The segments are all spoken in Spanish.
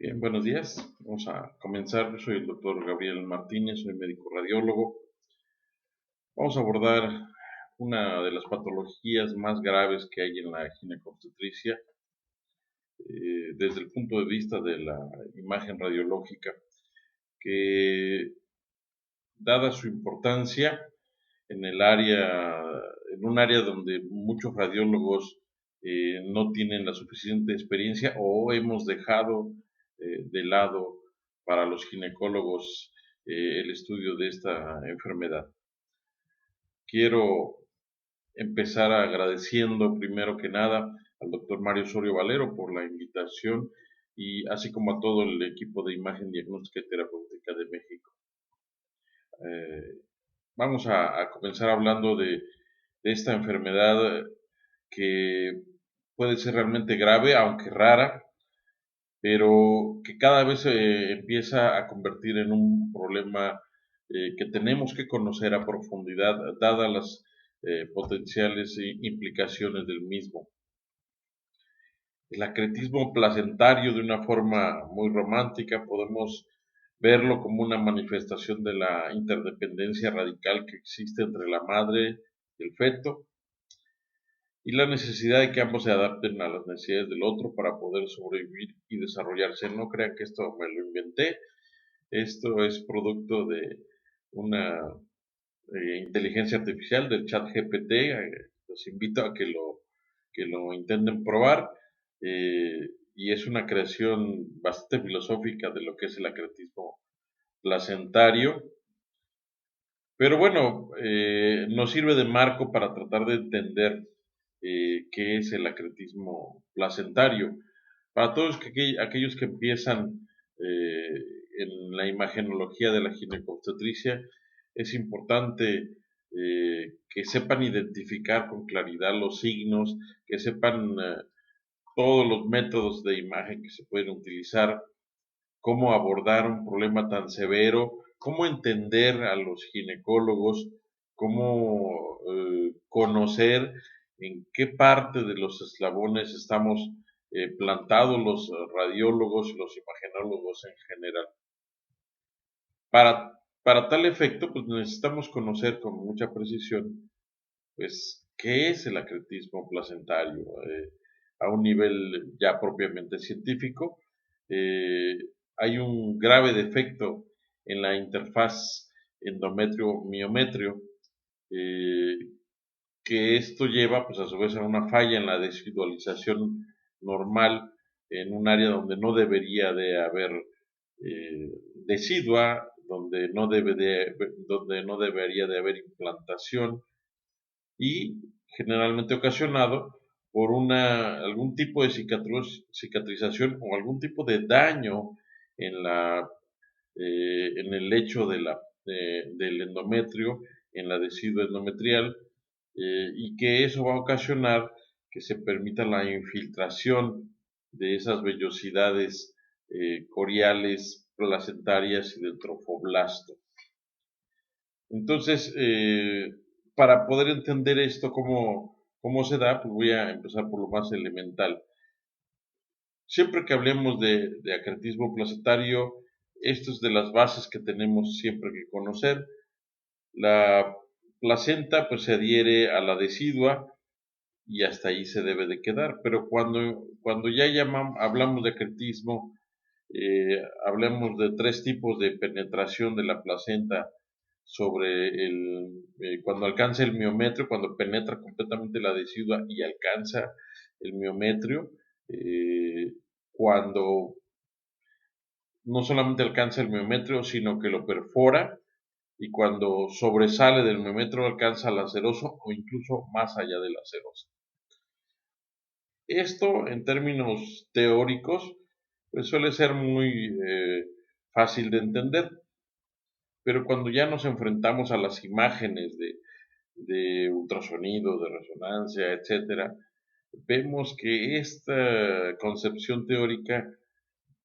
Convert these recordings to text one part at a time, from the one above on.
Bien, buenos días. Vamos a comenzar. Yo soy el doctor Gabriel Martínez, soy médico radiólogo. Vamos a abordar una de las patologías más graves que hay en la ginecobstetricia desde el punto de vista de la imagen radiológica, que dada su importancia en el área, en un área donde muchos radiólogos no tienen la suficiente experiencia o hemos dejado de lado para los ginecólogos el estudio de esta enfermedad. Quiero empezar agradeciendo primero que nada al doctor Mario Osorio Valero por la invitación y así como a todo el equipo de imagen diagnóstica y terapéutica de México. Vamos a comenzar hablando de esta enfermedad que puede ser realmente grave, aunque rara, pero que cada vez se empieza a convertir en un problema que tenemos que conocer a profundidad, dadas las potenciales implicaciones del mismo. El acretismo placentario, de una forma muy romántica, podemos verlo como una manifestación de la interdependencia radical que existe entre la madre y el feto, y la necesidad de que ambos se adapten a las necesidades del otro para poder sobrevivir y desarrollarse. No crean que esto me lo inventé, esto es producto de una inteligencia artificial del chat GPT. Los invito a que lo intenten probar, y es una creación bastante filosófica de lo que es el acretismo placentario. Pero bueno, nos sirve de marco para tratar de entender qué es el acretismo placentario. Para todos aquellos que empiezan eh, en la imagenología de la ginecobstetricia, es importante que sepan identificar con claridad los signos, que sepan todos los métodos de imagen que se pueden utilizar, cómo abordar un problema tan severo, cómo entender a los ginecólogos, cómo conocer en qué parte de los eslabones estamos plantados los radiólogos y los imagenólogos en general. Para tal efecto, pues necesitamos conocer con mucha precisión, pues, qué es el acretismo placentario a un nivel ya propiamente científico. Eh, Hay un grave defecto en la interfaz endometrio-miometrio, eh, que esto lleva, pues, a su vez a una falla en la desvisualización normal en un área donde no debería de haber eh, decidua, donde no debería de haber implantación, y generalmente ocasionado por algún tipo de cicatrización o algún tipo de daño en, en el lecho del endometrio, en la decidua endometrial, y que eso va a ocasionar que se permita la infiltración de esas vellosidades coriales, placentarias y del trofoblasto. Entonces, para poder entender esto, cómo se da, pues voy a empezar por lo más elemental. Siempre que hablemos de acretismo placentario, esto es de las bases que tenemos siempre que conocer. La placenta pues se adhiere a la decidua y hasta ahí se debe de quedar, pero cuando ya hablamos de acretismo, hablemos de tres tipos de penetración de la placenta sobre cuando alcanza el miometrio, cuando penetra completamente la decidua y alcanza el miometrio, eh, cuando no solamente alcanza el miometrio, sino que lo perfora, y cuando sobresale del miometrio alcanza el aceroso o incluso más allá del aceroso. Esto, en términos teóricos, pues suele ser muy fácil de entender, pero cuando ya nos enfrentamos a las imágenes de ultrasonido, de resonancia, etcétera, vemos que esta concepción teórica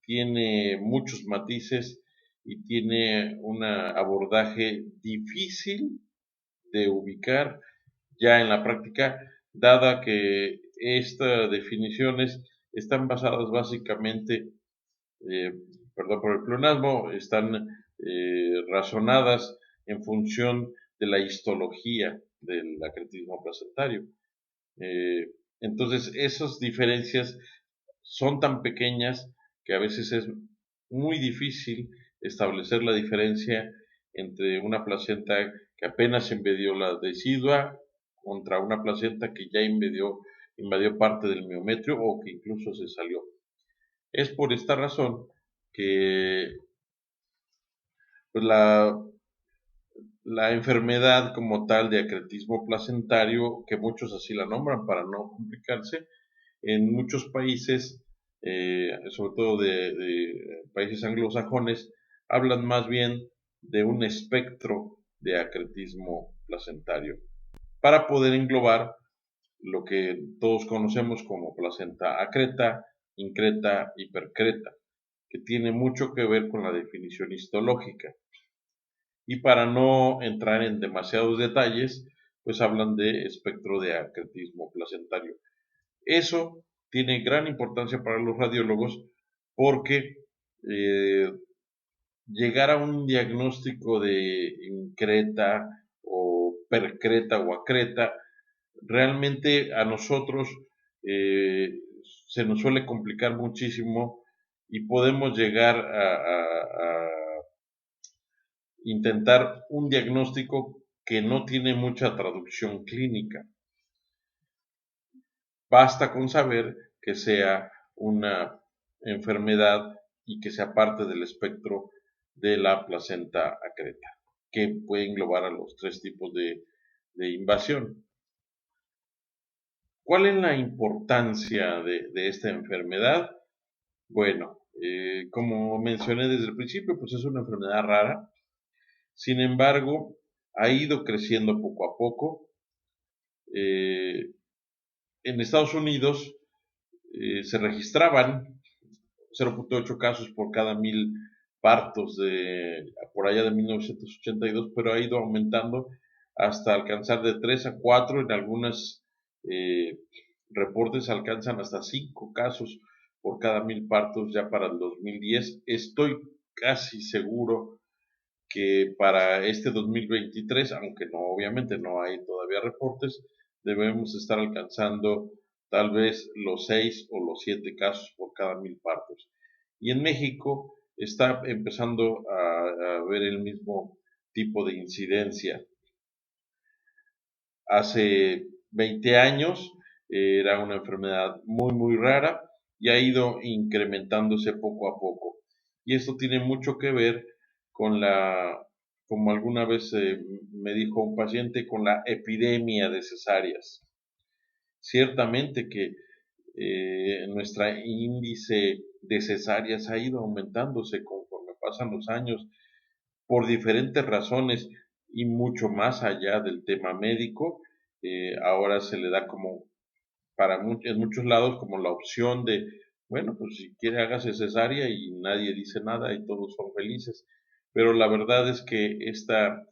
tiene muchos matices y tiene un abordaje difícil de ubicar ya en la práctica, dada que estas definiciones están basadas básicamente eh, perdón por el pleonasmo, están razonadas en función de la histología del acretismo placentario. Entonces, esas diferencias son tan pequeñas que a veces es muy difícil establecer la diferencia entre una placenta que apenas invadió la decidua contra una placenta que ya invadió parte del miometrio o que incluso se salió. Es por esta razón que pues, la enfermedad como tal de acretismo placentario, que muchos así la nombran para no complicarse, en muchos países, sobre todo de países anglosajones, hablan más bien de un espectro de acretismo placentario, para poder englobar lo que todos conocemos como placenta acreta, increta, hipercreta, que tiene mucho que ver con la definición histológica. Y para no entrar en demasiados detalles, pues hablan de espectro de acretismo placentario. Eso tiene gran importancia para los radiólogos porque eh, llegar a un diagnóstico de increta o percreta o acreta, realmente a nosotros eh, se nos suele complicar muchísimo y podemos llegar a intentar un diagnóstico que no tiene mucha traducción clínica. Basta con saber que sea una enfermedad y que sea parte del espectro de la placenta acreta, que puede englobar a los tres tipos de invasión. ¿Cuál es la importancia de esta enfermedad? Bueno, como mencioné desde el principio, pues es una enfermedad rara. Sin embargo, ha ido creciendo poco a poco. En Estados Unidos se registraban 0.8 casos por cada 1000 partos por allá de 1982, pero ha ido aumentando hasta alcanzar de 3 a 4, en algunos reportes alcanzan hasta 5 casos por cada 1000 partos ya para el 2010. Estoy casi seguro que para este 2023, aunque no, obviamente no hay todavía reportes, debemos estar alcanzando tal vez los 6 o los 7 casos por cada 1000 partos. Y en México está empezando a ver el mismo tipo de incidencia. Hace 20 años era una enfermedad muy, muy rara y ha ido incrementándose poco a poco. Y esto tiene mucho que ver con como alguna vez me dijo un paciente, con la epidemia de cesáreas. Ciertamente que nuestro índice de cesáreas ha ido aumentándose conforme pasan los años por diferentes razones y mucho más allá del tema médico. Ahora se le da como en muchos lados como la opción de, bueno, pues si quiere hágase cesárea y nadie dice nada y todos son felices. Pero la verdad es que esta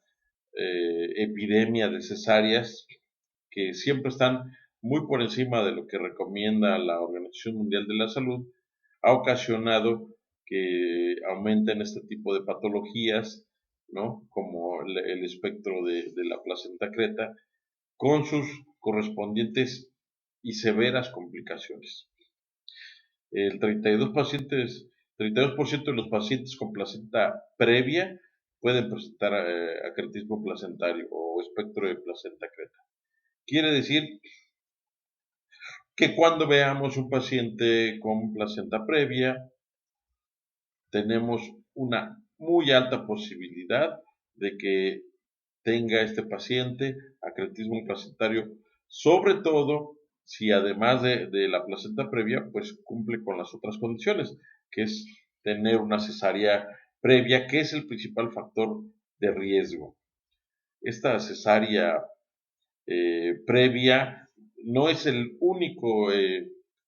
epidemia de cesáreas, que siempre están muy por encima de lo que recomienda la Organización Mundial de la Salud, ha ocasionado que aumenten este tipo de patologías, ¿no? Como el espectro de la placenta creta, con sus correspondientes y severas complicaciones. El 32% de los pacientes con placenta previa pueden presentar acretismo placentario o espectro de placenta creta. Quiere decir que cuando veamos un paciente con placenta previa, tenemos una muy alta posibilidad de que tenga este paciente acretismo placentario, sobre todo si además de la placenta previa, pues cumple con las otras condiciones, que es tener una cesárea previa, que es el principal factor de riesgo. Esta cesárea previa no es el único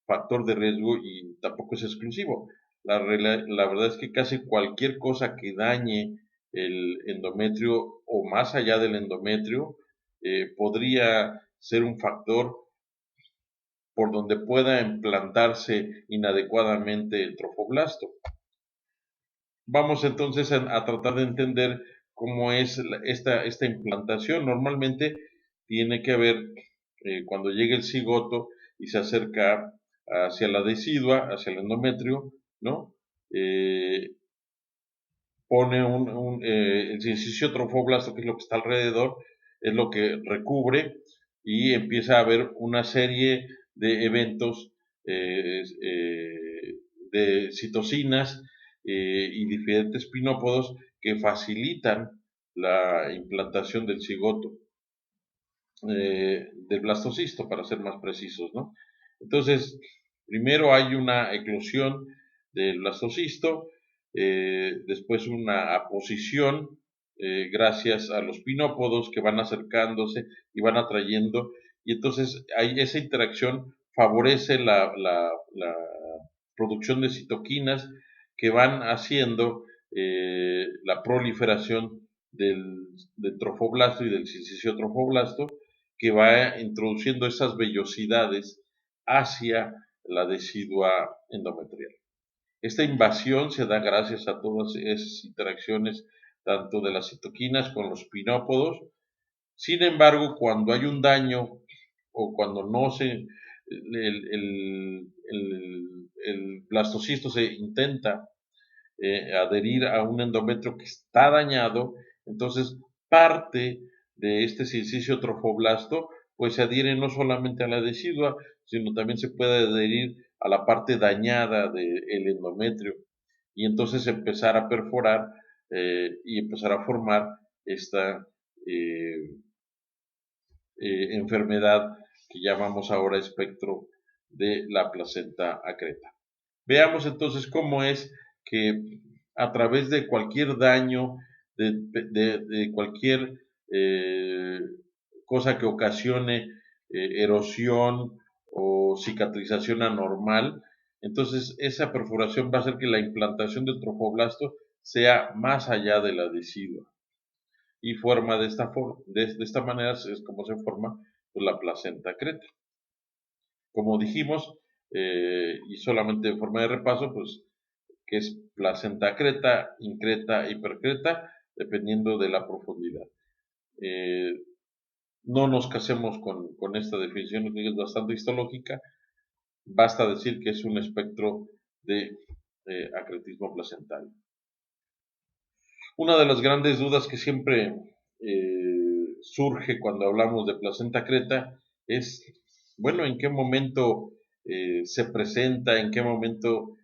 factor de riesgo y tampoco es exclusivo. La verdad es que casi cualquier cosa que dañe el endometrio o más allá del endometrio podría ser un factor por donde pueda implantarse inadecuadamente el trofoblasto. vamos entonces a tratar de entender cómo es esta implantación. Normalmente tiene que haber, cuando llega el cigoto y se acerca hacia la decidua, hacia el endometrio, ¿no? Eh, pone el sincicio trofoblasto, que es lo que está alrededor, es lo que recubre y empieza a haber una serie de eventos de citocinas y diferentes pinópodos que facilitan la implantación del cigoto, del blastocisto, para ser más precisos, ¿no? Entonces, primero hay una eclosión del blastocisto, después una aposición, gracias a los pinópodos que van acercándose y van atrayendo, y entonces hay esa interacción favorece la producción de citoquinas que van haciendo la proliferación del trofoblasto y del sincicio trofoblasto, que va introduciendo esas vellosidades hacia la decidua endometrial. Esta invasión se da gracias a todas esas interacciones, tanto de las citoquinas con los pinópodos. Sin embargo, cuando hay un daño o cuando no se, el blastocisto se intenta adherir a un endometrio que está dañado, entonces parte de este sincicio trofoblasto pues se adhiere no solamente a la decidua, sino también se puede adherir a la parte dañada del endometrio y entonces empezar a perforar y empezar a formar esta eh, enfermedad que llamamos ahora espectro de la placenta acreta. Veamos entonces cómo es que a través de cualquier daño, de cualquier eh, cosa que ocasione erosión o cicatrización anormal, entonces esa perforación va a hacer que la implantación del trofoblasto sea más allá de la decidua y forma de esta manera es como se forma pues, la placenta creta. Como dijimos, y solamente en forma de repaso, pues que es placenta creta, increta, hipercreta, dependiendo de la profundidad. Eh, no nos casemos con esta definición, que es bastante histológica, basta decir que es un espectro de acretismo placentario. Una de las grandes dudas que siempre surge cuando hablamos de placenta creta es, bueno, ¿en qué momento se presenta, en qué momento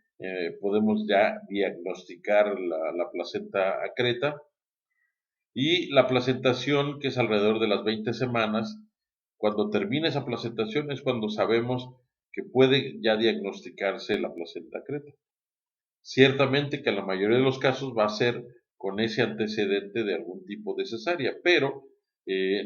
podemos ya diagnosticar la placenta creta? Y la placentación, que es alrededor de las 20 semanas, cuando termina esa placentación es cuando sabemos que puede ya diagnosticarse la placenta creta. Ciertamente que en la mayoría de los casos va a ser con ese antecedente de algún tipo de cesárea, pero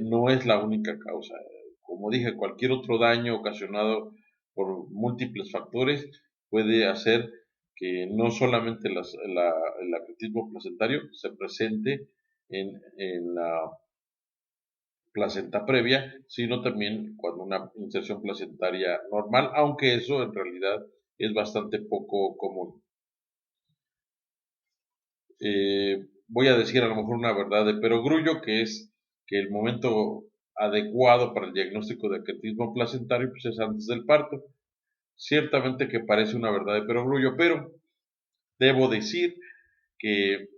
no es la única causa. Como dije, cualquier otro daño ocasionado por múltiples factores puede hacer que no solamente el acretismo placentario se presente en la placenta previa, sino también cuando una inserción placentaria normal, aunque eso en realidad es bastante poco común. Voy a decir a lo mejor una verdad de perogrullo, que es que el momento adecuado para el diagnóstico de acretismo placentario pues es antes del parto. Ciertamente que parece una verdad de perogrullo, pero debo decir que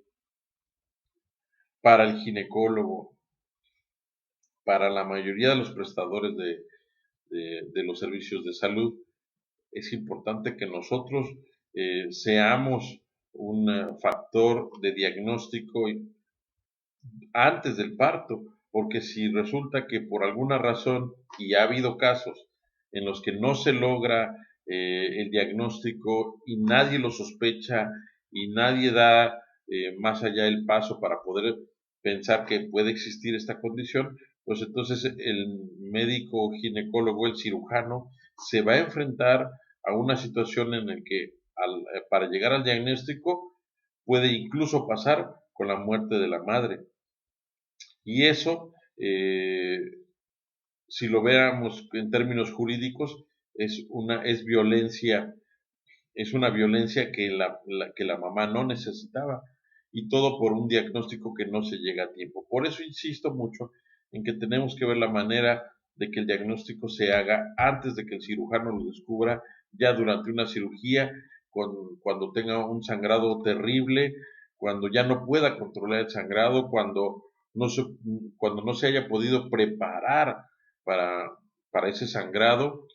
para el ginecólogo, para la mayoría de los prestadores de los servicios de salud, es importante que nosotros seamos un factor de diagnóstico antes del parto, porque si resulta que por alguna razón, y ha habido casos en los que no se logra el diagnóstico y nadie lo sospecha y nadie da más allá el paso para poder pensar que puede existir esta condición, pues entonces el médico ginecólogo, el cirujano, se va a enfrentar a una situación en la que para llegar al diagnóstico puede incluso pasar con la muerte de la madre. Y eso, si lo veamos en términos jurídicos, es violencia es una violencia que la mamá no necesitaba, y todo por un diagnóstico que no se llega a tiempo. Por eso insisto mucho en que tenemos que ver la manera de que el diagnóstico se haga antes de que el cirujano lo descubra, ya durante una cirugía, cuando tenga un sangrado terrible, cuando ya no pueda controlar el sangrado, no se, cuando no se haya podido preparar para, para ese sangrado,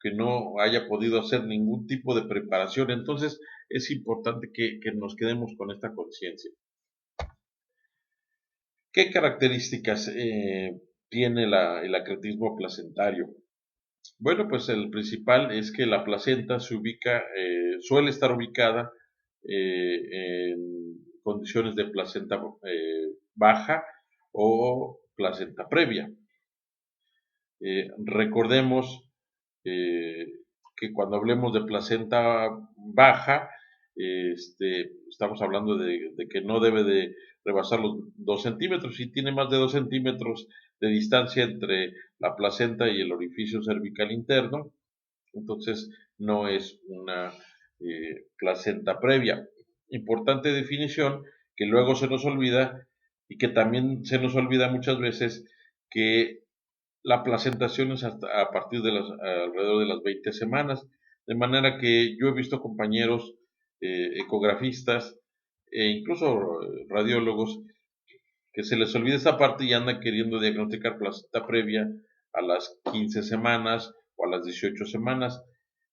que no haya podido hacer ningún tipo de preparación. Entonces es importante que nos quedemos con esta conciencia. ¿Qué características tiene el acretismo placentario? Bueno, pues el principal es que la placenta suele estar ubicada en condiciones de placenta baja o placenta previa. Recordemos eh, que cuando hablemos de placenta baja, estamos hablando de que no debe de rebasar los 2 centímetros. Si tiene más de 2 centímetros de distancia entre la placenta y el orificio cervical interno, entonces no es una placenta previa. Importante definición que luego se nos olvida, y que también se nos olvida muchas veces, que la placentación es a partir de alrededor de las 20 semanas, de manera que yo he visto compañeros ecografistas e incluso radiólogos que se les olvida esa parte y andan queriendo diagnosticar placenta previa a las 15 semanas o a las 18 semanas.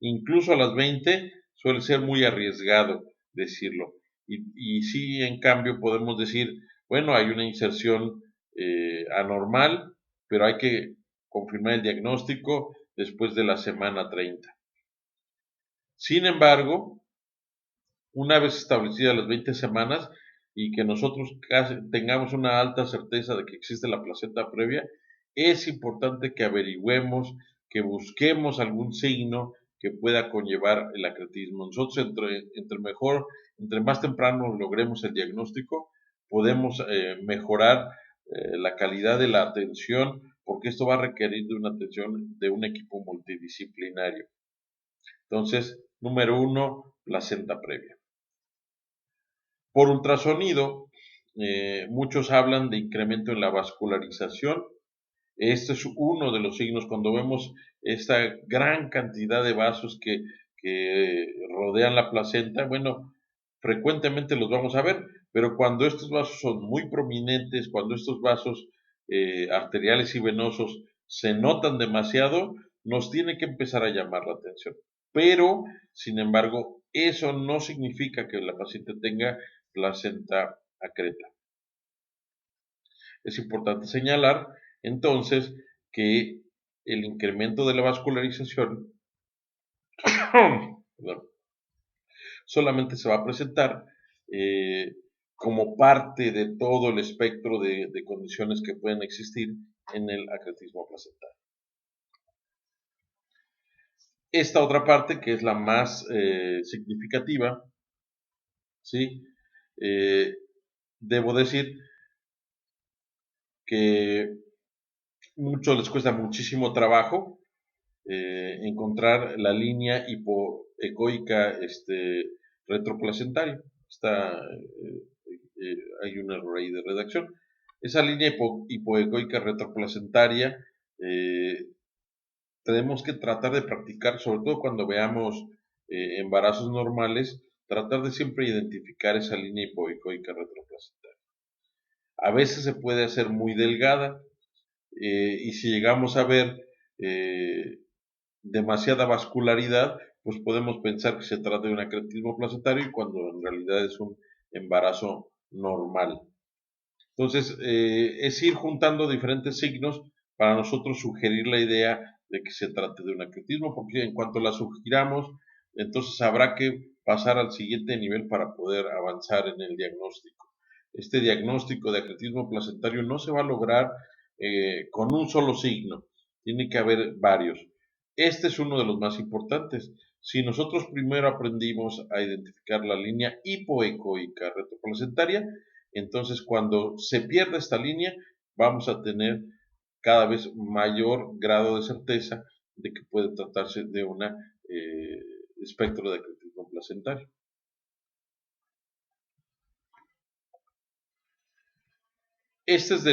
Incluso a las 20 suele ser muy arriesgado decirlo. Y sí, en cambio, podemos decir, bueno, hay una inserción anormal, pero hay que confirmar el diagnóstico después de la semana 30. Sin embargo, una vez establecidas las 20 semanas y que nosotros tengamos una alta certeza de que existe la placenta previa, es importante que averigüemos, que busquemos algún signo que pueda conllevar el acretismo. Nosotros entre más temprano logremos el diagnóstico, podemos mejorar la calidad de la atención, porque esto va a requerir de una atención de un equipo multidisciplinario. Entonces, número 1, placenta previa. Por ultrasonido, muchos hablan de incremento en la vascularización. Este es uno de los signos cuando vemos esta gran cantidad de vasos que rodean la placenta. Bueno, frecuentemente los vamos a ver, pero cuando estos vasos son muy prominentes, cuando estos vasos arteriales y venosos se notan demasiado, nos tiene que empezar a llamar la atención. Pero, sin embargo, eso no significa que la paciente tenga placenta acreta. Es importante señalar entonces que el incremento de la vascularización solamente se va a presentar como parte de todo el espectro de condiciones que pueden existir en el acretismo placental. Esta otra parte, que es la más significativa, ¿sí? Debo decir que muchos les cuesta muchísimo trabajo encontrar la línea hipoecoica retroplacentaria. Hay un error ahí de redacción. Esa línea hipoecoica retroplacentaria tenemos que tratar de practicar, sobre todo cuando veamos embarazos normales, tratar de siempre identificar esa línea hipoecoica retroplacentaria. A veces se puede hacer muy delgada, y si llegamos a ver demasiada vascularidad, pues podemos pensar que se trata de un acretismo placentario cuando en realidad es un embarazo normal. Entonces, es ir juntando diferentes signos para nosotros sugerir la idea de que se trate de un acretismo, porque en cuanto la sugiramos, entonces habrá que pasar al siguiente nivel para poder avanzar en el diagnóstico. Este diagnóstico de acretismo placentario no se va a lograr con un solo signo, tiene que haber varios. Este es uno de los más importantes. Si nosotros primero aprendimos a identificar la línea hipoecoica retroplacentaria, entonces cuando se pierde esta línea, vamos a tener cada vez mayor grado de certeza de que puede tratarse de un espectro de acretismo placentario. placentario. Este es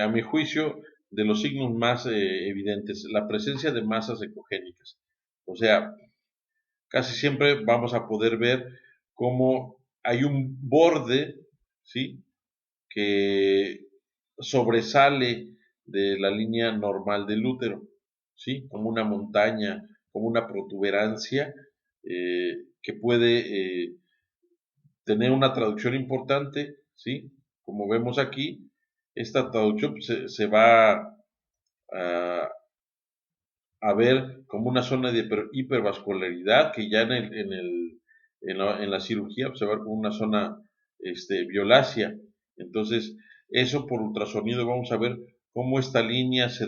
a mi juicio, de los signos más evidentes, la presencia de masas ecogénicas. O sea, casi siempre vamos a poder ver cómo hay un borde, ¿sí?, que sobresale de la línea normal del útero, ¿sí?, como una montaña, como una protuberancia que puede tener una traducción importante, ¿sí? Como vemos aquí, esta traducción se va a ver como una zona de hipervascularidad que ya en la cirugía se va a ver como una zona violácea. Entonces, eso por ultrasonido vamos a ver cómo esta línea se,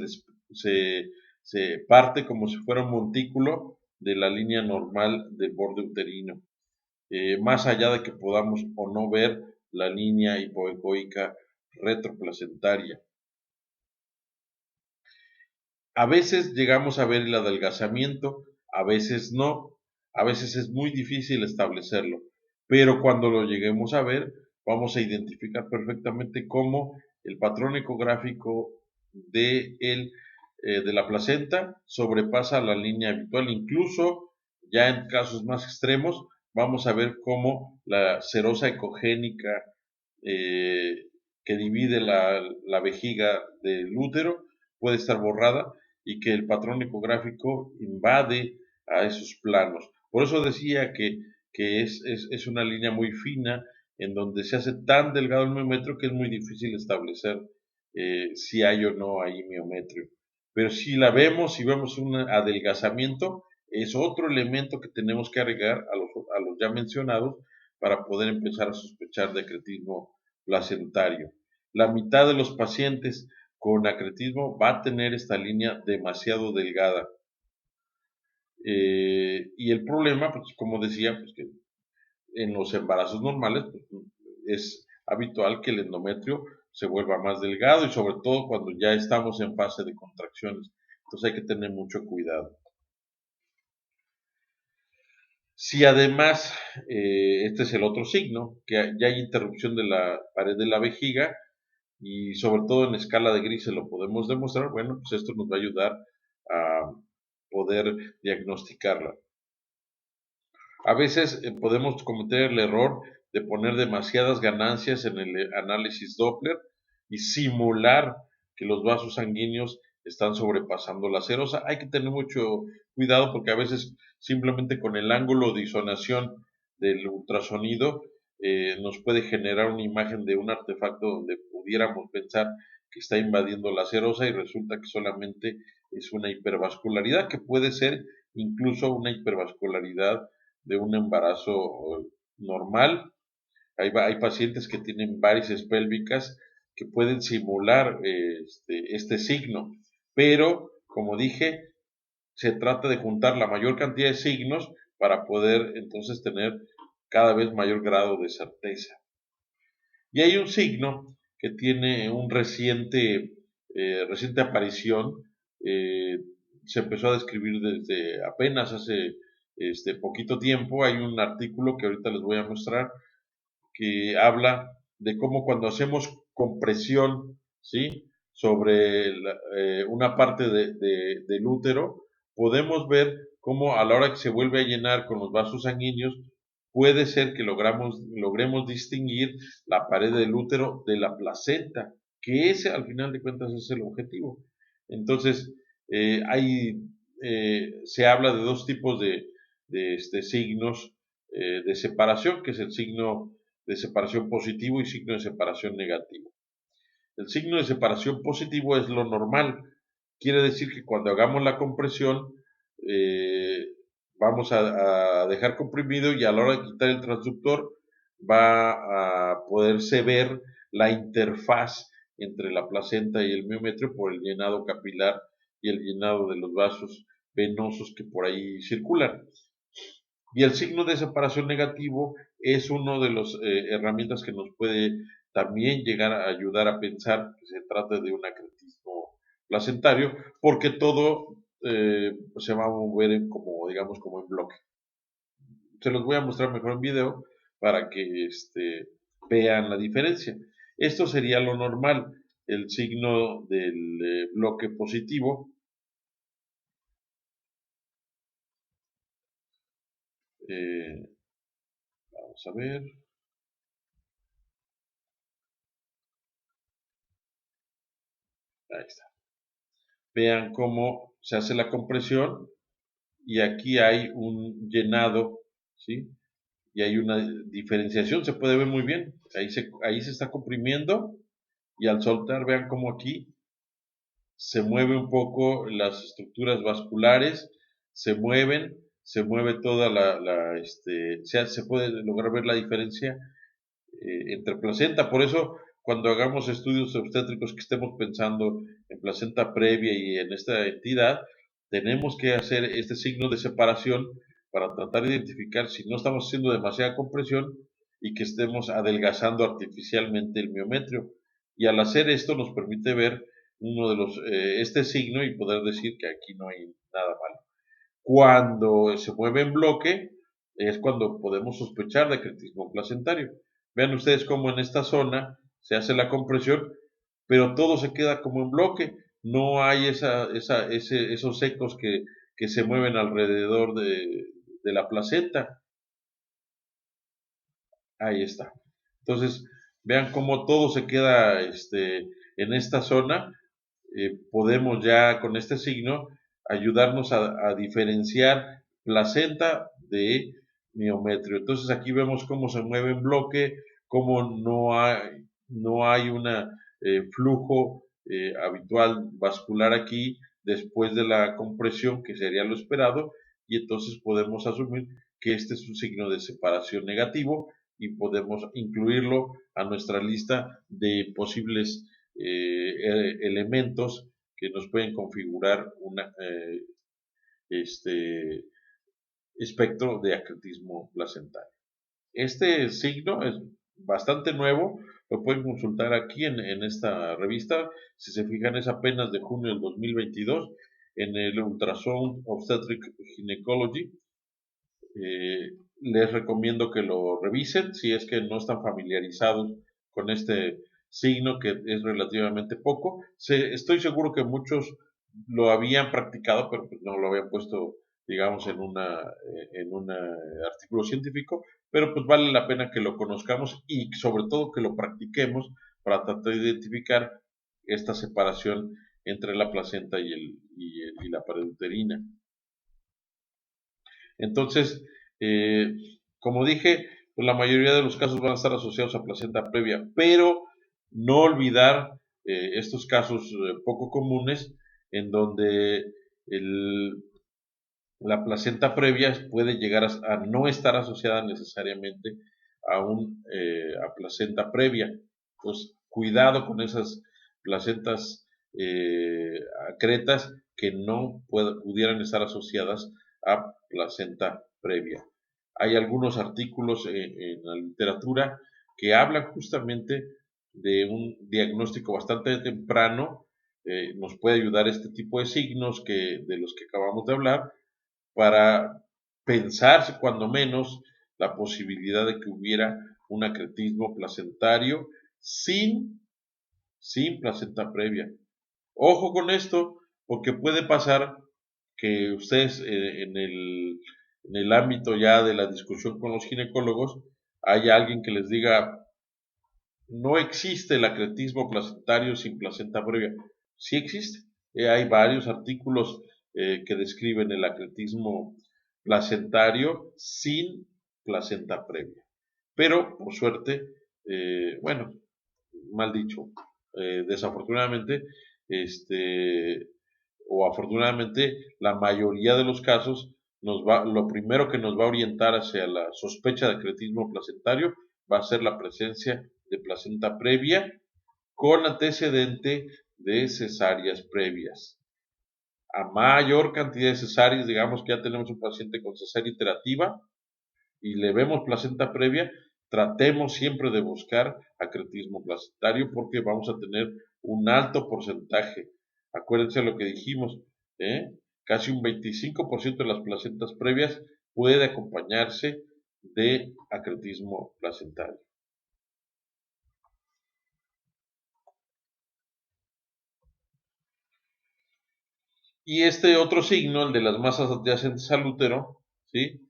se parte como si fuera un montículo de la línea normal del borde uterino. Más allá de que podamos o no ver la línea hipoecoica retroplacentaria. A veces llegamos a ver el adelgazamiento, a veces no, a veces es muy difícil establecerlo, pero cuando lo lleguemos a ver, vamos a identificar perfectamente cómo el patrón ecográfico de la placenta sobrepasa la línea habitual. Incluso ya en casos más extremos, vamos a ver cómo la serosa ecogénica que divide la vejiga del útero puede estar borrada y que el patrón ecográfico invade a esos planos. Por eso decía que es una línea muy fina en donde se hace tan delgado el miometrio que es muy difícil establecer si hay o no ahí miometrio. Pero si la vemos, si vemos un adelgazamiento, es otro elemento que tenemos que agregar a los ya mencionados para poder empezar a sospechar de acretismo placentario. La mitad de los pacientes con acretismo va a tener esta línea demasiado delgada. Y el problema, pues como decía, pues que en los embarazos normales pues, es habitual que el endometrio se vuelva más delgado y sobre todo cuando ya estamos en fase de contracciones. Entonces hay que tener mucho cuidado. Si además, este es el otro signo, que ya hay interrupción de la pared de la vejiga, y sobre todo en escala de grises lo podemos demostrar, bueno, pues esto nos va a ayudar a poder diagnosticarla. A veces podemos cometer el error de poner demasiadas ganancias en el análisis Doppler y simular que los vasos sanguíneos están sobrepasando la serosa. Hay que tener mucho cuidado porque a veces simplemente con el ángulo de isonación del ultrasonido nos puede generar una imagen de un artefacto donde pudiéramos pensar que está invadiendo la serosa y resulta que solamente es una hipervascularidad que puede ser incluso una hipervascularidad de un embarazo normal. Hay pacientes que tienen varices pélvicas que pueden simular este signo, pero como dije, se trata de juntar la mayor cantidad de signos para poder entonces tener cada vez mayor grado de certeza. Y hay un signo que tiene un reciente aparición, eh, se empezó a describir desde apenas hace poquito tiempo. Hay un artículo que ahorita les voy a mostrar que habla de cómo cuando hacemos compresión, ¿sí?, sobre una parte del útero, podemos ver cómo a la hora que se vuelve a llenar con los vasos sanguíneos, puede ser que logremos distinguir la pared del útero de la placenta, que ese al final de cuentas es el objetivo. Entonces, se habla de dos tipos de signos de separación, que es el signo de separación positivo y signo de separación negativo. El signo de separación positivo es lo normal. Quiere decir que cuando hagamos la compresión, vamos a dejar comprimido y a la hora de quitar el transductor va a poderse ver la interfaz entre la placenta y el miometrio por el llenado capilar y el llenado de los vasos venosos que por ahí circulan. Y el signo de separación negativo es una de las herramientas que nos puede también llegar a ayudar a pensar que se trata de un acretismo placentario, porque todo se va a mover como, digamos, como en bloque. se los voy a mostrar mejor en video para que vean la diferencia. Esto sería lo normal, el signo del bloque positivo. Vamos a ver. Ahí está. Vean cómo se hace la compresión y aquí hay un llenado, ¿sí? Y hay una diferenciación, se puede ver muy bien. Ahí se está comprimiendo y al soltar, vean cómo aquí se mueve un poco las estructuras vasculares, se mueve toda se puede lograr ver la diferencia entre placenta. Por eso, cuando hagamos estudios obstétricos que estemos pensando en placenta previa y en esta entidad, tenemos que hacer este signo de separación para tratar de identificar si no estamos haciendo demasiada compresión y que estemos adelgazando artificialmente el miometrio. Y al hacer esto nos permite ver este signo y poder decir que aquí no hay nada malo. Cuando se mueve en bloque es cuando podemos sospechar de cretismo placentario. Vean ustedes cómo en esta zona se hace la compresión, pero todo se queda como en bloque. No hay esos ecos que se mueven alrededor de la placenta. Ahí está. Entonces, vean cómo todo se queda en esta zona. Podemos ya con este signo ayudarnos a diferenciar placenta de miometrio. Entonces aquí vemos cómo se mueve en bloque, cómo no hay un flujo habitual vascular aquí después de la compresión, que sería lo esperado, y entonces podemos asumir que este es un signo de separación negativo y podemos incluirlo a nuestra lista de posibles elementos que nos pueden configurar un espectro de acretismo placentario. Este signo es bastante nuevo, lo pueden consultar aquí en esta revista. Si se fijan, es apenas de junio del 2022 en el Ultrasound Obstetric Gynecology. Les recomiendo que lo revisen si es que no están familiarizados con este signo, que es relativamente poco. Estoy seguro que muchos lo habían practicado, pero pues no lo habían puesto, digamos, en un artículo científico, pero pues vale la pena que lo conozcamos y sobre todo que lo practiquemos para tratar de identificar esta separación entre la placenta y la pared uterina. Entonces, como dije, pues la mayoría de los casos van a estar asociados a placenta previa, pero no olvidar estos casos poco comunes en donde el, la placenta previa puede llegar a no estar asociada necesariamente a placenta previa. Pues cuidado con esas placentas acretas que no pudieran estar asociadas a placenta previa. Hay algunos artículos en la literatura que hablan justamente de un diagnóstico bastante temprano. Nos puede ayudar este tipo de signos de los que acabamos de hablar para pensar, cuando menos, la posibilidad de que hubiera un acretismo placentario sin placenta previa. Ojo con esto, porque puede pasar que ustedes en el ámbito ya de la discusión con los ginecólogos, haya alguien que les diga, no existe el acretismo placentario sin placenta previa. Sí existe. Hay varios artículos que describen el acretismo placentario sin placenta previa. Pero, por suerte, bueno, mal dicho, desafortunadamente, o afortunadamente, la mayoría de los casos lo primero que nos va a orientar hacia la sospecha de acretismo placentario va a ser la presencia de placenta previa con antecedente de cesáreas previas. A mayor cantidad de cesáreas, digamos que ya tenemos un paciente con cesárea iterativa y le vemos placenta previa, tratemos siempre de buscar acretismo placentario porque vamos a tener un alto porcentaje. Acuérdense lo que dijimos, ¿eh? Casi un 25% de las placentas previas puede acompañarse de acretismo placentario. Y este otro signo, el de las masas adyacentes al útero, ¿sí?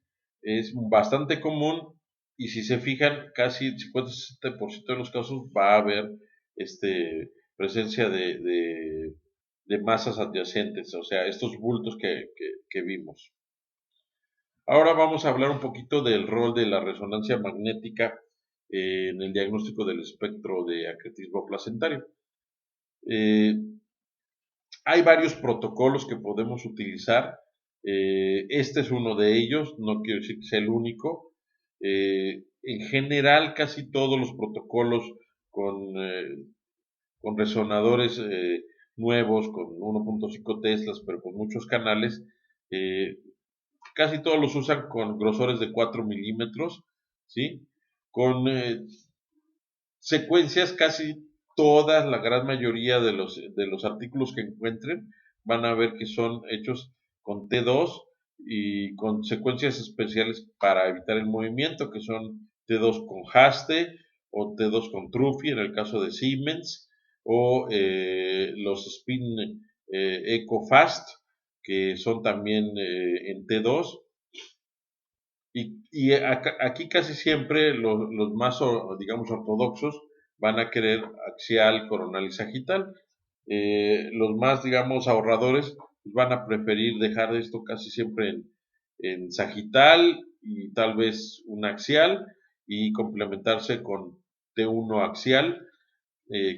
Es bastante común y si se fijan, casi el 50-60% de los casos va a haber presencia de masas adyacentes, o sea, estos bultos que vimos. Ahora vamos a hablar un poquito del rol de la resonancia magnética en el diagnóstico del espectro de acretismo placentario. Hay varios protocolos que podemos utilizar. Este es uno de ellos, no quiero decir que sea el único. En general, casi todos los protocolos con, con resonadores nuevos, con 1.5 teslas, pero con muchos canales, eh, casi todos los usan con grosores de 4 milímetros, ¿sí? Con secuencias casi todas, la gran mayoría de los artículos que encuentren, van a ver que son hechos con T2 y con secuencias especiales para evitar el movimiento, que son T2 con Haste o T2 con Truffy en el caso de Siemens, o los Spin EcoFast, que son también en T2. Y aquí casi siempre los más, digamos, ortodoxos van a querer axial, coronal y sagital. Los más, digamos, ahorradores van a preferir dejar esto casi siempre en sagital y tal vez un axial y complementarse con T1 axial,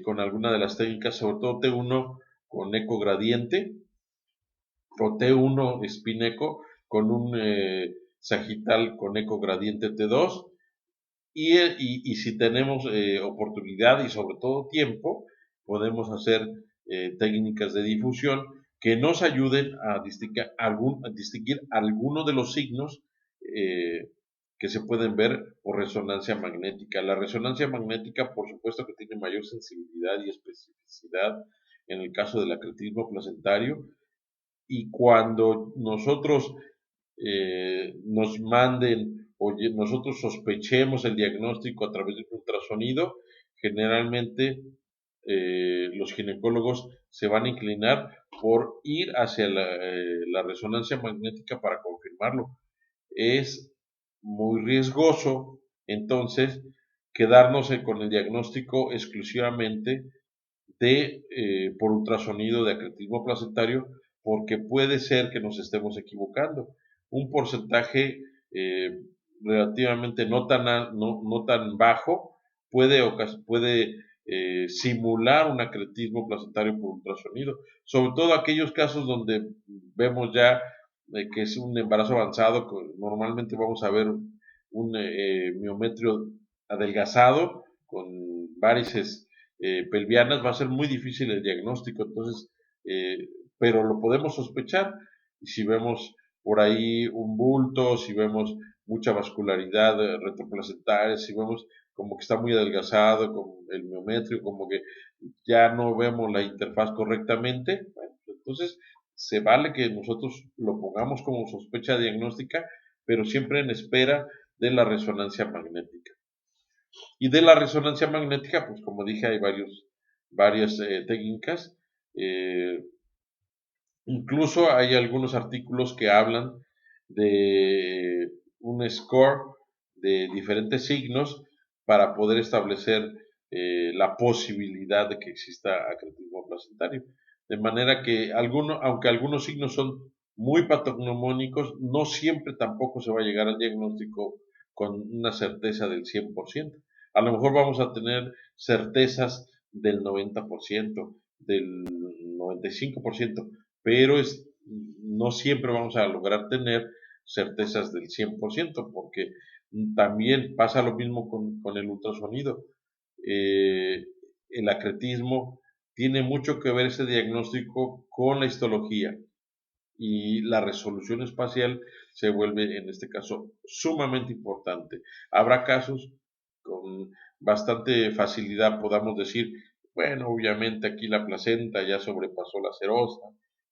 con alguna de las técnicas, sobre todo T1 con eco gradiente o T1 spin eco con un sagital con eco gradiente T2 y si tenemos oportunidad y sobre todo tiempo, podemos hacer técnicas de difusión que nos ayuden a distinguir algunos de los signos eh, que se pueden ver por resonancia magnética. La resonancia magnética, por supuesto que tiene mayor sensibilidad y especificidad en el caso del acretismo placentario, y cuando nosotros nos manden o nosotros sospechemos el diagnóstico a través de un ultrasonido, generalmente los ginecólogos se van a inclinar por ir hacia la resonancia magnética para confirmarlo. Es muy riesgoso, entonces, quedarnos con el diagnóstico exclusivamente por ultrasonido de acretismo placentario, porque puede ser que nos estemos equivocando. Un porcentaje eh, relativamente no tan bajo puede simular un acretismo placentario por ultrasonido, sobre todo aquellos casos donde vemos ya que es un embarazo avanzado, normalmente vamos a ver un miometrio adelgazado con varices pelvianas, va a ser muy difícil el diagnóstico, entonces, pero lo podemos sospechar, y si vemos por ahí un bulto, si vemos mucha vascularidad retroplacentaria, si vemos como que está muy adelgazado, como el miometrio, como que ya no vemos la interfaz correctamente, bueno, entonces se vale que nosotros lo pongamos como sospecha diagnóstica, pero siempre en espera de la resonancia magnética. Y de la resonancia magnética, pues como dije, hay varias técnicas. Eh, Incluso hay algunos artículos que hablan de un score de diferentes signos para poder establecer la posibilidad de que exista acretismo placentario. De manera que aunque algunos signos son muy patognomónicos, no siempre tampoco se va a llegar al diagnóstico con una certeza del 100%. A lo mejor vamos a tener certezas del 90%, del 95%, pero no siempre vamos a lograr tener certezas del 100%, porque también pasa lo mismo con el ultrasonido. Eh, el acretismo tiene mucho que ver ese diagnóstico con la histología y la resolución espacial se vuelve en este caso sumamente importante. Habrá casos con bastante facilidad podamos decir, bueno, obviamente aquí la placenta ya sobrepasó la serosa,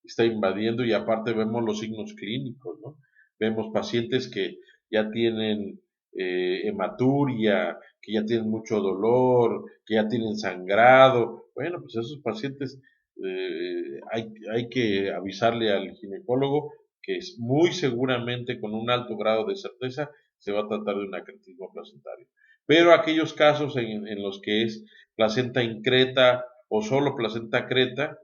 está invadiendo y aparte vemos los signos clínicos, ¿no? Vemos pacientes que ya tienen hematuria, que ya tienen mucho dolor, que ya tienen sangrado. Bueno, pues esos pacientes hay que avisarle al ginecólogo que es muy seguramente con un alto grado de certeza se va a tratar de un acretismo placentario. Pero aquellos casos en los que es placenta increta o solo placenta creta,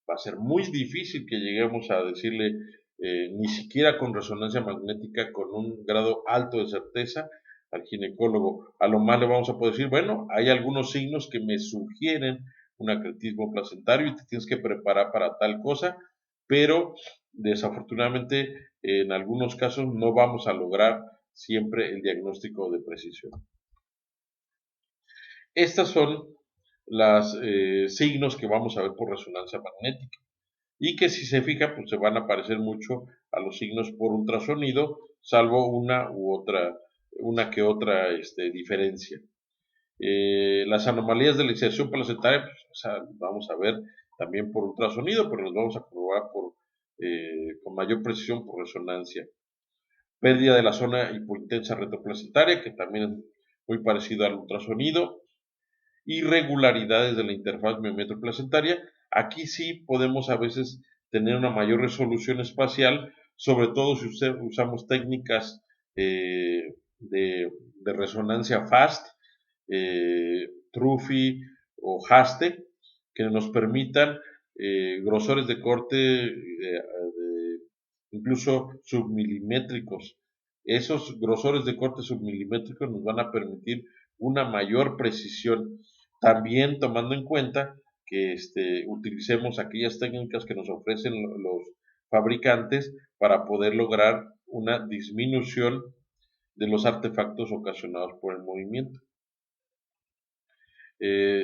va a ser muy difícil que lleguemos a decirle, ni siquiera con resonancia magnética, con un grado alto de certeza, al ginecólogo. A lo más le vamos a poder decir, bueno, hay algunos signos que me sugieren un acretismo placentario y te tienes que preparar para tal cosa, pero desafortunadamente en algunos casos no vamos a lograr siempre el diagnóstico de precisión. Estas son los signos que vamos a ver por resonancia magnética y que si se fijan pues se van a parecer mucho a los signos por ultrasonido, salvo una que otra diferencia. Las anomalías de la inserción placentaria pues, o sea, vamos a ver también por ultrasonido, pero los vamos a probar con mayor precisión por resonancia. Pérdida de la zona hipointensa retroplacentaria, que también es muy parecido al ultrasonido. Irregularidades de la interfaz miometro-placentaria. Aquí sí podemos a veces tener una mayor resolución espacial, sobre todo si usamos técnicas de resonancia FAST, TRUFI o HASTE, que nos permitan grosores de corte incluso submilimétricos. Esos grosores de corte submilimétricos nos van a permitir una mayor precisión, también tomando en cuenta que utilicemos aquellas técnicas que nos ofrecen los fabricantes para poder lograr una disminución de los artefactos ocasionados por el movimiento.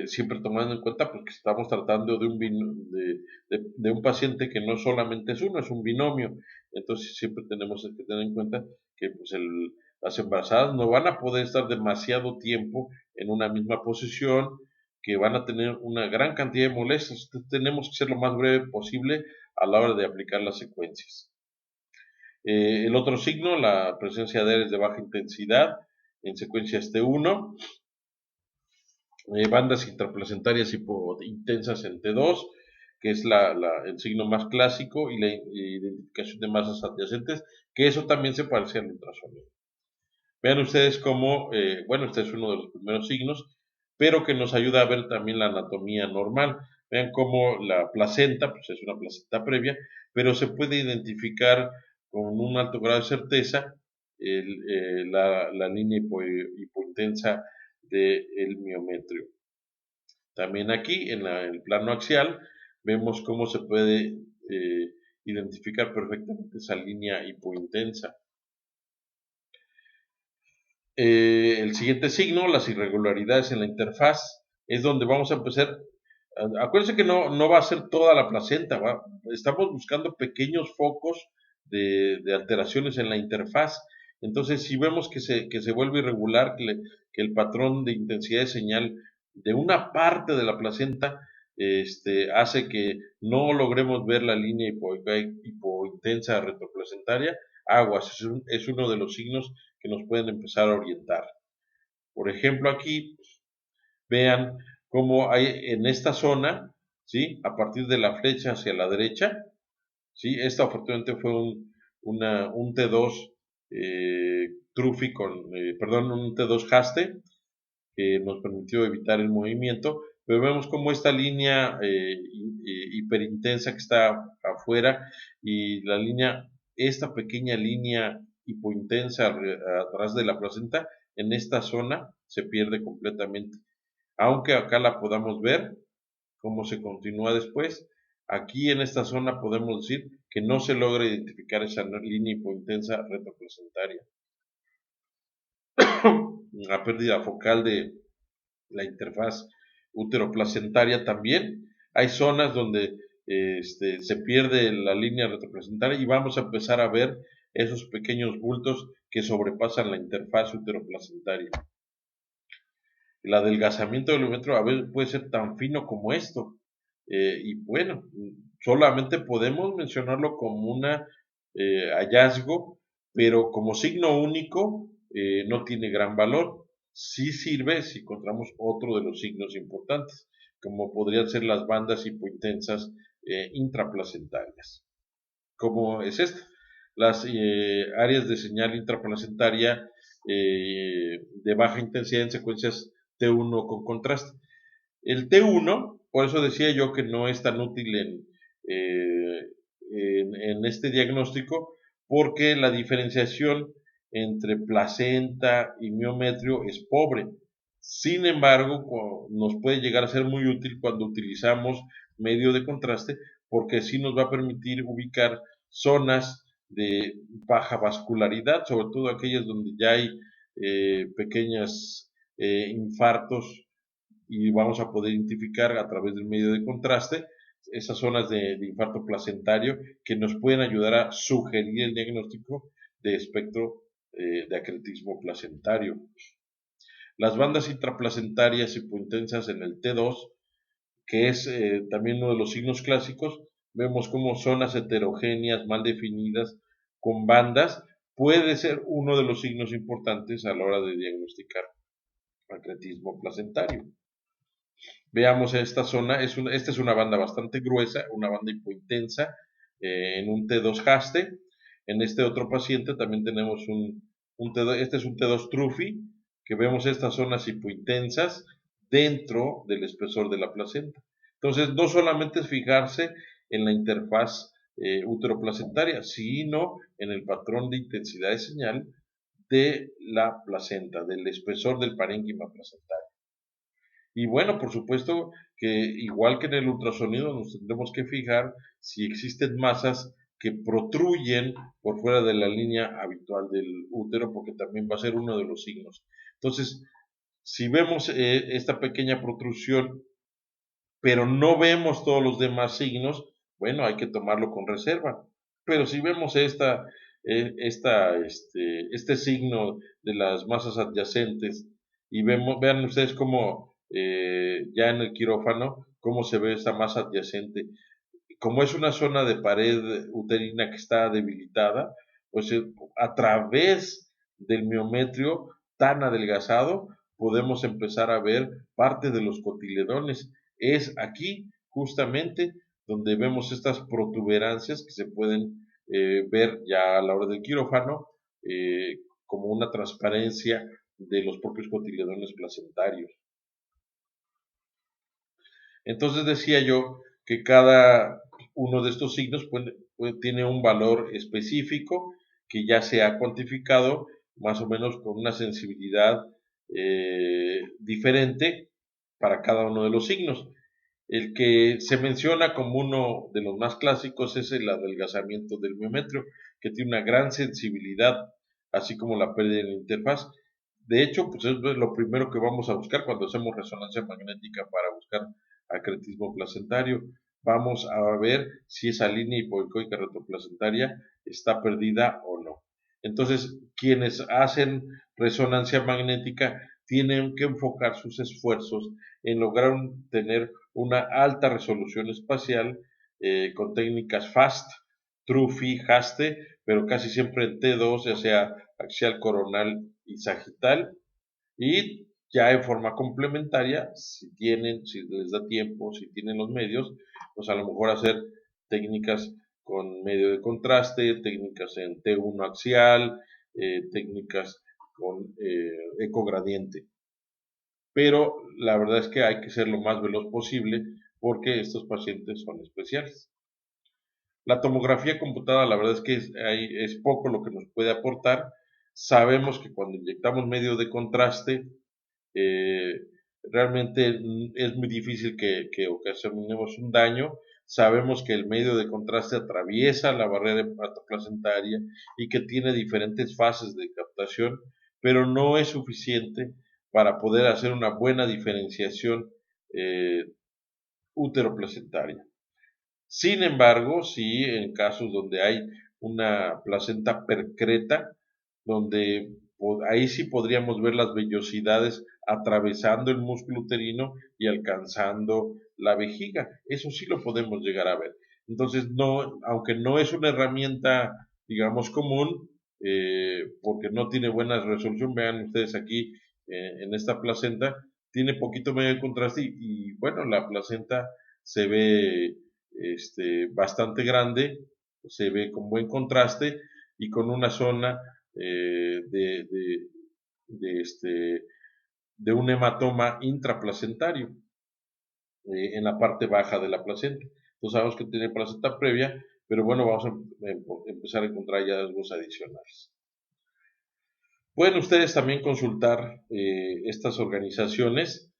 Siempre tomando en cuenta pues, que estamos tratando de un paciente que no solamente es uno, es un binomio. Entonces siempre tenemos que tener en cuenta que pues, las embarazadas no van a poder estar demasiado tiempo en una misma posición, que van a tener una gran cantidad de molestias. Entonces, tenemos que ser lo más breve posible a la hora de aplicar las secuencias. El otro signo, la presencia de aires de baja intensidad en secuencias T1, bandas intraplacentarias hipointensas en T2, que es el signo más clásico, y la identificación de masas adyacentes, que eso también se parece al ultrasonido. Vean ustedes cómo, bueno, este es uno de los primeros signos, pero que nos ayuda a ver también la anatomía normal. Vean cómo la placenta, pues es una placenta previa, pero se puede identificar con un alto grado de certeza la línea hipointensa del miometrio. También aquí, en el plano axial, vemos cómo se puede identificar perfectamente esa línea hipointensa. El siguiente signo, las irregularidades en la interfaz, es donde vamos a empezar. Acuérdense que no va a ser toda la placenta, estamos buscando pequeños focos de alteraciones en la interfaz. Entonces, si vemos que se vuelve irregular, que el patrón de intensidad de señal de una parte de la placenta hace que no logremos ver la línea hipointensa retroplacentaria, aguas, es uno de los signos que nos pueden empezar a orientar. Por ejemplo, aquí vean cómo hay en esta zona, ¿sí? A partir de la flecha hacia la derecha, ¿sí? Esta afortunadamente fue un T2 Trufi un T2 Haste, que nos permitió evitar el movimiento, pero vemos como esta línea hiperintensa que está afuera y esta pequeña línea hipointensa atrás de la placenta, en esta zona se pierde completamente. Aunque acá la podamos ver, cómo se continúa después, aquí en esta zona podemos decir que no se logra identificar esa línea hipointensa retroplacentaria. La pérdida focal de la interfaz útero-placentaria también. Hay zonas donde se pierde la línea retroplacentaria y vamos a empezar a ver esos pequeños bultos que sobrepasan la interfaz útero-placentaria. El adelgazamiento del endometrio a veces puede ser tan fino como esto. Y bueno, solamente podemos mencionarlo como un hallazgo pero como signo único no tiene gran valor. Sí sirve si encontramos otro de los signos importantes, como podrían ser las bandas hipointensas intraplacentarias. ¿Cómo es esta? Las áreas de señal intraplacentaria de baja intensidad en secuencias T1 con contraste. El T1, por eso decía yo que no es tan útil en este diagnóstico, porque la diferenciación entre placenta y miometrio es pobre. Sin embargo, nos puede llegar a ser muy útil cuando utilizamos medio de contraste, porque sí nos va a permitir ubicar zonas de baja vascularidad, sobre todo aquellas donde ya hay pequeños infartos, y vamos a poder identificar a través del medio de contraste esas zonas de infarto placentario que nos pueden ayudar a sugerir el diagnóstico de espectro de acretismo placentario. Las bandas intraplacentarias hipointensas en el T2, que es también uno de los signos clásicos, vemos como zonas heterogéneas mal definidas con bandas, puede ser uno de los signos importantes a la hora de diagnosticar acretismo placentario. Veamos esta zona, esta es una banda bastante gruesa, una banda hipointensa en un T2 haste. En este otro paciente también tenemos un T2, este es un T2 Trufi, que vemos estas zonas hipointensas dentro del espesor de la placenta. Entonces, no solamente es fijarse en la interfaz útero-placentaria, sino en el patrón de intensidad de señal de la placenta, del espesor del parénquima placentario. Y bueno, por supuesto que igual que en el ultrasonido nos tendremos que fijar si existen masas que protruyen por fuera de la línea habitual del útero, porque también va a ser uno de los signos. Entonces, si vemos esta pequeña protrusión, pero no vemos todos los demás signos, bueno, hay que tomarlo con reserva. Pero si vemos este signo de las masas adyacentes y vean ustedes cómo ya en el quirófano, cómo se ve esa masa adyacente. Como es una zona de pared uterina que está debilitada, pues a través del miometrio tan adelgazado podemos empezar a ver parte de los cotiledones. Es aquí justamente donde vemos estas protuberancias que se pueden ver ya a la hora del quirófano como una transparencia de los propios cotiledones placentarios. Entonces decía yo que cada uno de estos signos tiene un valor específico que ya se ha cuantificado más o menos con una sensibilidad diferente para cada uno de los signos. El que se menciona como uno de los más clásicos es el adelgazamiento del miometrio, que tiene una gran sensibilidad, así como la pérdida de la interfaz. De hecho, pues es lo primero que vamos a buscar cuando hacemos resonancia magnética para buscar acretismo placentario. Vamos a ver si esa línea hipoicoica retroplacentaria está perdida o no. Entonces, quienes hacen resonancia magnética tienen que enfocar sus esfuerzos en lograr tener una alta resolución espacial con técnicas FAST, TrueFi, HASTE, pero casi siempre en T2, ya sea axial, coronal y sagital, y ya en forma complementaria, si les da tiempo, si tienen los medios, pues a lo mejor hacer técnicas con medio de contraste, técnicas en T1 axial, técnicas con ecogradiente. Pero la verdad es que hay que ser lo más veloz posible porque estos pacientes son especiales. La tomografía computada, la verdad es que es poco lo que nos puede aportar. Sabemos que cuando inyectamos medio de contraste, eh, realmente es muy difícil que ocasionemos un daño. Sabemos que el medio de contraste atraviesa la barrera hepatoplacentaria y que tiene diferentes fases de captación, pero no es suficiente para poder hacer una buena diferenciación eh, útero-placentaria. Sin embargo, sí, en casos donde hay una placenta percreta, donde ahí sí podríamos ver las vellosidades atravesando el músculo uterino y alcanzando la vejiga. Eso sí lo podemos llegar a ver. Entonces, no, aunque no es una herramienta, digamos, común, porque no tiene buena resolución. Vean ustedes aquí en esta placenta, tiene poquito medio de contraste bueno, la placenta se ve bastante grande, se ve con buen contraste y con una zona de, este, de un hematoma intraplacentario en la parte baja de la placenta. Entonces sabemos que tiene placenta previa, pero bueno, vamos a empezar a encontrar hallazgos adicionales. Pueden ustedes también consultar estas organizaciones.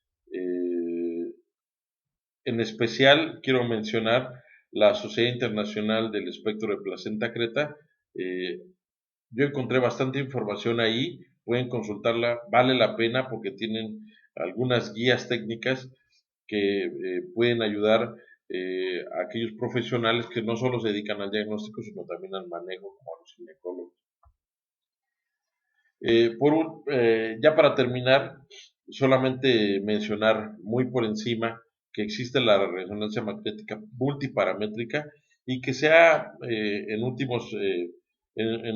En especial quiero mencionar la Sociedad Internacional del Espectro de Placenta Creta. Yo encontré bastante información ahí, pueden consultarla, vale la pena porque tienen algunas guías técnicas que pueden ayudar a aquellos profesionales que no solo se dedican al diagnóstico, sino también al manejo, como a los ginecólogos. Ya para terminar, solamente mencionar muy por encima que existe la resonancia magnética multiparamétrica y que se ha en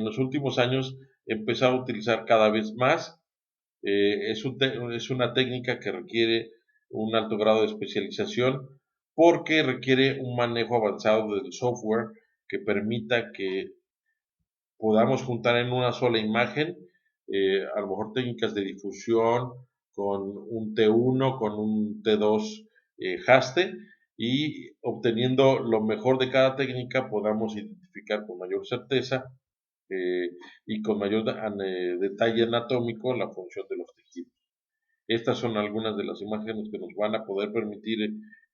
los últimos años empezado a utilizar cada vez más. Es una técnica que requiere un alto grado de especialización porque requiere un manejo avanzado del software que permita que podamos juntar en una sola imagen, a lo mejor técnicas de difusión con un T1, con un T2 haste, y obteniendo lo mejor de cada técnica podamos identificar con mayor certeza y con mayor detalle anatómico la función de los tejidos. Estas son algunas de las imágenes que nos van a poder permitir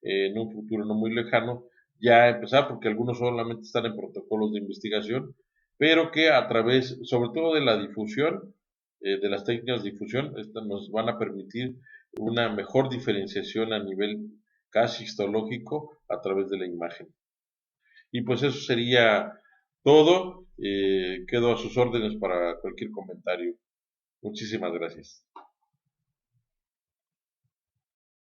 en un futuro no muy lejano ya empezar, porque algunos solamente están en protocolos de investigación, pero que a través, sobre todo de la difusión, de las técnicas de difusión, nos van a permitir una mejor diferenciación a nivel casi histológico a través de la imagen. Y pues eso sería todo. Quedo a sus órdenes para cualquier comentario. Muchísimas gracias.